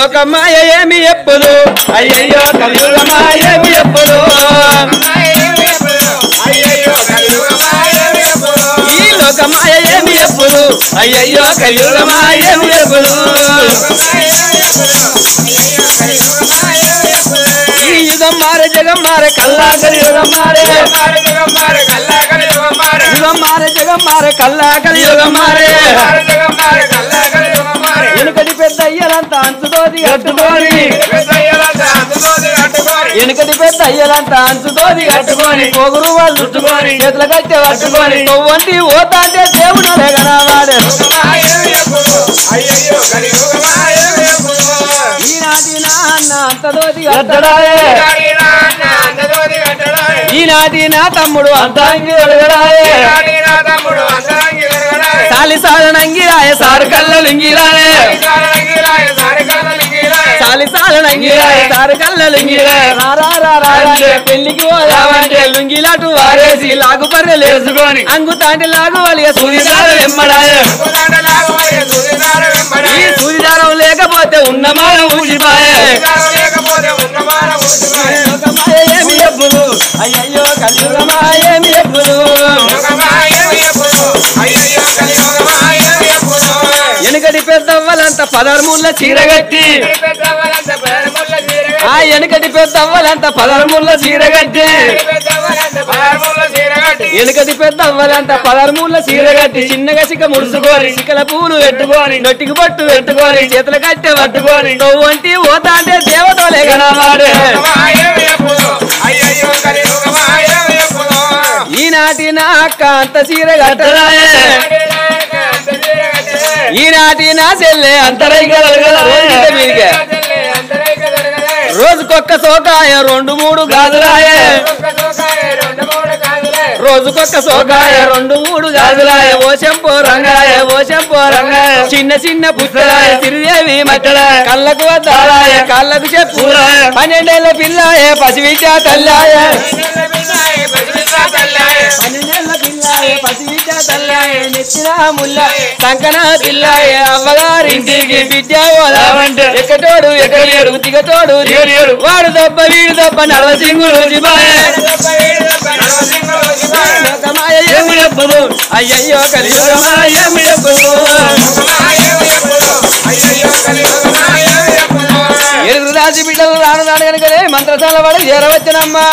లోకమాయ ఏమి ఎప్పుడు అయ్యయ్యో కలియుగమాయ ఏమి ఎప్పుడు ఈ లోకమాయ ఏమి ఎప్పుడు అయ్యయ్యో కలియుగమాయ ఏమి ఎప్పుడు ఈ యుగం మారే జగం మారే కల్లా కలియుగం మారే యుగం మారే జగం మారే కల్లా కలియుగం మారే వెనుకటి పెద్ద అయ్యలంతా అంచుతోది కట్టుకొని వెనుకటి పెద్ద అయ్యలంతా అంచుతోది కట్టుకొని పొగురు వాళ్ళు చుట్టుకొని చేతుల కట్టె పట్టుకొని వంటి ఓతా అంటే దేవుడు లేకనావాడే ఈనాటి నాన్న అంతదోది కట్టడాయే ఈనాటి నా తమ్ముడు అంతాంగి వెలగడాయే సాలి సాలనంగిరాయ సారు కళ్ళలుంగిరాయే సాలి సాలనంగిరాయ సారు కళ్ళలుంగిరాయ పెళ్లికి పోదామంటే లుంగిలాటు వారేసి లాగు పర్రెలు వేసుకొని అంగుతాంటి లాగు వాళ్ళ సూర్యదారం వెంబడాయే ఈ సూర్యదారం లేకపోతే ఉన్నమాన ఊసిపాయే ఏమి ఎప్పుడు అయ్యయ్యో కలియుగమాయ ఏమి ఎప్పుడు వెనుకటి పెద్దవ్వలంతా 13 చీరగట్టి ఆ వెనుకటి పెద్దవ్వలంతా 13 చీరగట్టి వెనుకటి పెద్దవ్వలంతా 13 చీరగట్టి చిన్నగా చిక్క ముడుచుకొని చిక్కల పూలు పెట్టుకొని నొట్టికి పట్టు పెట్టుకొని చేతుల కట్టె పట్టుకొని వంటి పోతా అంటే దేవతలే కనవాడే ఈనాటి నా అక్క అంత చీర కట్టరాయే ఈనాటి నా చెల్లె అంతరైకే రోజుకొక్క సోకాయ 2-3 గాజులాయే రోజుకొక్క సోకాయ 2-3 గాజులాయ ఓ శంపో రంగాయ చిన్న చిన్న పుస్తలాయ సిరిదేవి మట్టలాయ కళ్ళకు వద్దాలాయ కాళ్ళకు చెప్పులాయ 12 ఏళ్ల పిల్లాయ పసివిద్యా తల్లాయ 12 ఏళ్ల పిల్లాయ పసివిద్యా తల్లాయ నెత్తిన ముల్లాయ సంకన పిల్లాయ అవ్వగారింటికి విద్యా పోదామంటే ఎక్కటోడు ఎక్కలేడు దిగటోడు వాడు దొబ్బ వీడు దొబ్బ నరసింగుడు ఏమి ఎప్పుడు అయ్యయ్యో కలియుగమాయ ఏమి ఎప్పుడు ఎదురు రాజు బిడ్డలు రాను కనుకనే మంత్రశాల వాడు చేరవచ్చునమ్మా